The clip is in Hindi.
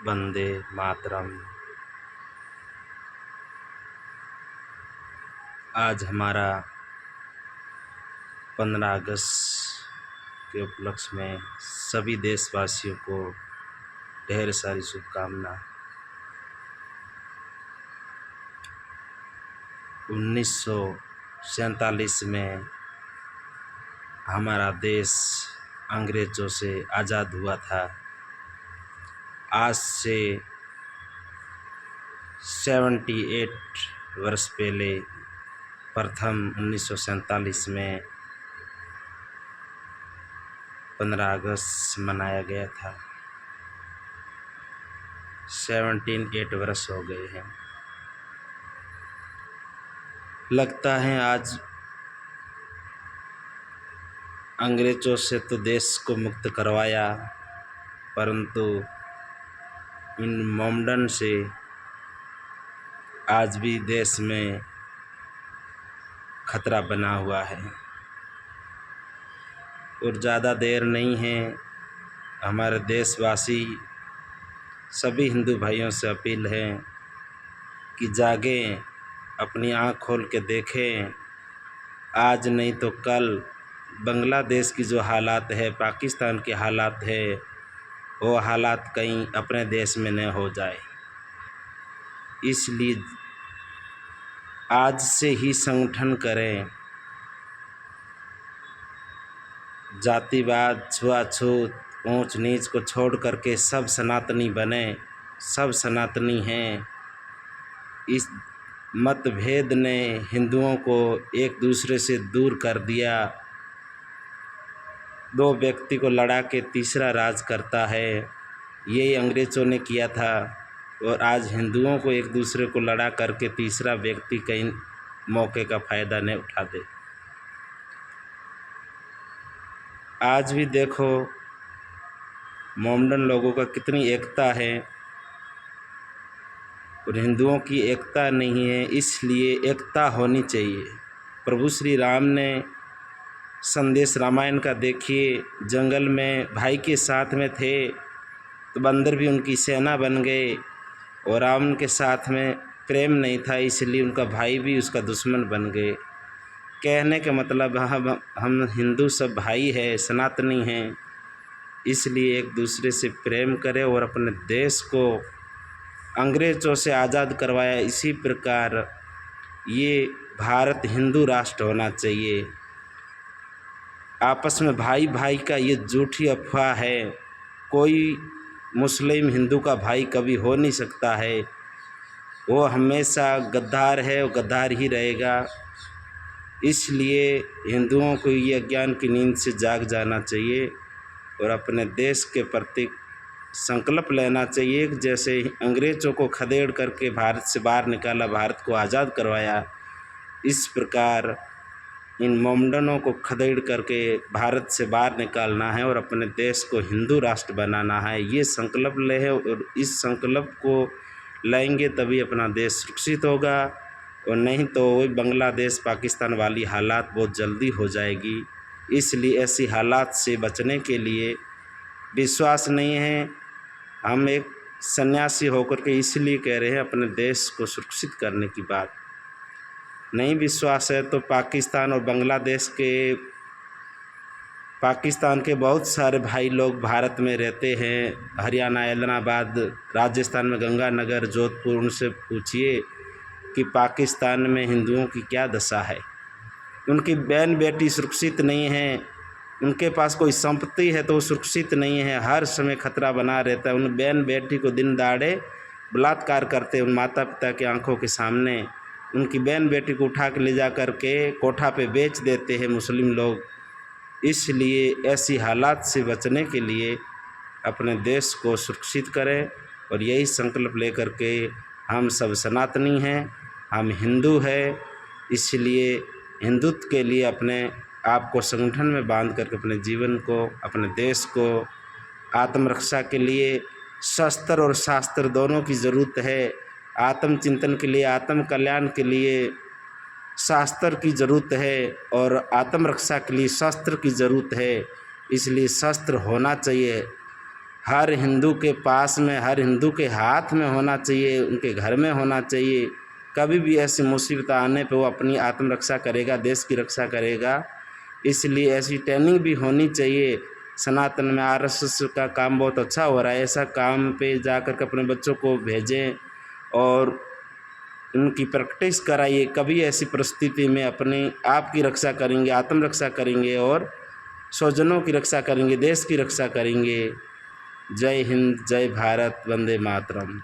वंदे मातरम। आज हमारा 15 अगस्त के उपलक्ष्य में सभी देशवासियों को ढेर सारी शुभकामना। 1947 में हमारा देश अंग्रेज़ों से आज़ाद हुआ था। आज से 78 वर्ष पहले प्रथम 1947 में 15 अगस्त मनाया गया था। 78 वर्ष हो गए हैं। लगता है आज अंग्रेज़ों से तो देश को मुक्त करवाया, परंतु इन मोमडन से आज भी देश में खतरा बना हुआ है। और ज़्यादा देर नहीं है, हमारे देशवासी सभी हिंदू भाइयों से अपील है कि जागें, अपनी आँख खोल के देखें। आज नहीं तो कल बांग्लादेश की जो हालात है, पाकिस्तान के हालात है, वो हालात कहीं अपने देश में न हो जाए। इसलिए आज से ही संगठन करें। जातिवाद, छुआछूत, ऊंच नीच को छोड़ करके सब सनातनी बने। सब सनातनी हैं। इस मतभेद ने हिंदुओं को एक दूसरे से दूर कर दिया। दो व्यक्ति को लड़ा के तीसरा राज करता है, यही अंग्रेज़ों ने किया था। और आज हिंदुओं को एक दूसरे को लड़ा करके तीसरा व्यक्ति कहीं मौके का फ़ायदा न उठा दे। आज भी देखो मोमडन लोगों का कितनी एकता है और हिंदुओं की एकता नहीं है। इसलिए एकता होनी चाहिए। प्रभु श्री राम ने संदेश रामायण का देखिए, जंगल में भाई के साथ में थे तो बंदर भी उनकी सेना बन गए, और रावण के साथ में प्रेम नहीं था, इसलिए उनका भाई भी उसका दुश्मन बन गए। कहने का मतलब हम हिंदू सब भाई हैं, सनातनी हैं। इसलिए एक दूसरे से प्रेम करें और अपने देश को अंग्रेज़ों से आज़ाद करवाया। इसी प्रकार ये भारत हिंदू राष्ट्र होना चाहिए। आपस में भाई भाई का ये झूठी अफवाह है। कोई मुस्लिम हिंदू का भाई कभी हो नहीं सकता है। वो हमेशा गद्दार है, वो गद्दार ही रहेगा। इसलिए हिंदुओं को ये अज्ञान की नींद से जाग जाना चाहिए और अपने देश के प्रति संकल्प लेना चाहिए। जैसे अंग्रेज़ों को खदेड़ करके भारत से बाहर निकाला, भारत को आज़ाद करवाया, इस प्रकार इन मोमडनों को खदेड़ करके भारत से बाहर निकालना है और अपने देश को हिंदू राष्ट्र बनाना है। ये संकल्प ले है और इस संकल्प को लेंगे तभी अपना देश सुरक्षित होगा, और नहीं तो वही बांग्लादेश पाकिस्तान वाली हालात बहुत जल्दी हो जाएगी। इसलिए ऐसी हालात से बचने के लिए विश्वास नहीं है। हम एक सन्यासी होकर के इसलिए कह रहे हैं अपने देश को सुरक्षित करने की बात। नहीं विश्वास है तो पाकिस्तान और बांग्लादेश पाकिस्तान के बहुत सारे भाई लोग भारत में रहते हैं। हरियाणा, इलाहाबाद, राजस्थान में गंगानगर, जोधपुर, उनसे पूछिए कि पाकिस्तान में हिंदुओं की क्या दशा है। उनकी बहन बेटी सुरक्षित नहीं है, उनके पास कोई संपत्ति है तो वो सुरक्षित नहीं है। हर समय खतरा बना रहता है। उन बहन बेटी को दिन दहाड़े बलात्कार करते उन माता पिता की आंखों के सामने। उनकी बहन बेटी को उठा के ले जा कर के कोठा पे बेच देते हैं मुस्लिम लोग। इसलिए ऐसी हालात से बचने के लिए अपने देश को सुरक्षित करें और यही संकल्प लेकर के हम सब सनातनी हैं, हम हिंदू हैं। इसलिए हिंदुत्व के लिए अपने आप को संगठन में बांध करके अपने जीवन को, अपने देश को आत्मरक्षा के लिए शस्त्र और शास्त्र दोनों की ज़रूरत है। आत्मचिंतन के लिए, आत्म कल्याण के लिए शास्त्र की ज़रूरत है और आत्मरक्षा के लिए शस्त्र की ज़रूरत है। इसलिए शस्त्र होना चाहिए। हर हिंदू के पास में, हर हिंदू के हाथ में होना चाहिए, उनके घर में होना चाहिए। कभी भी ऐसी मुसीबत आने पे वो अपनी आत्मरक्षा करेगा, देश की रक्षा करेगा। इसलिए ऐसी ट्रेनिंग भी होनी चाहिए। सनातन में आरएसएस का काम बहुत अच्छा हो रहा है, ऐसा काम पे जाकर के अपने बच्चों को भेजें और उनकी प्रैक्टिस कराइए। कभी ऐसी परिस्थिति में अपने आप की रक्षा करेंगे, आत्मरक्षा करेंगे और स्वजनों की रक्षा करेंगे, देश की रक्षा करेंगे। जय हिंद, जय भारत, वंदे मातरम।